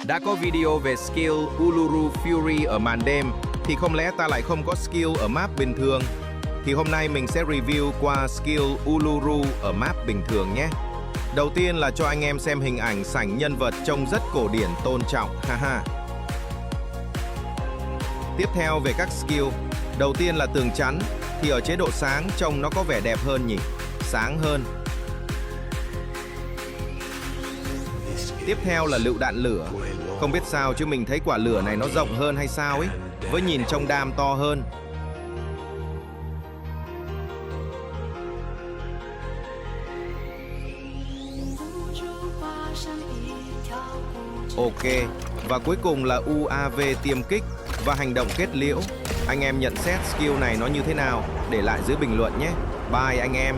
Đã có video về skill Uluru Fury ở màn đêm, thì không lẽ ta lại không có skill ở map bình thường? Thì hôm nay mình sẽ review qua skill Uluru ở map bình thường nhé. Đầu tiên là cho anh em xem hình ảnh sảnh nhân vật trông rất cổ điển tôn trọng, haha. Tiếp theo về các skill, đầu tiên là tường chắn, thì ở chế độ sáng trông nó có vẻ đẹp hơn nhỉ, sáng hơn. Tiếp theo là lựu đạn lửa, không biết sao chứ mình thấy quả lửa này nó rộng hơn hay sao ấy, với nhìn trông đam to hơn. Ok, và cuối cùng là UAV tiêm kích và hành động kết liễu. Anh em nhận xét skill này nó như thế nào? Để lại dưới bình luận nhé. Bye anh em.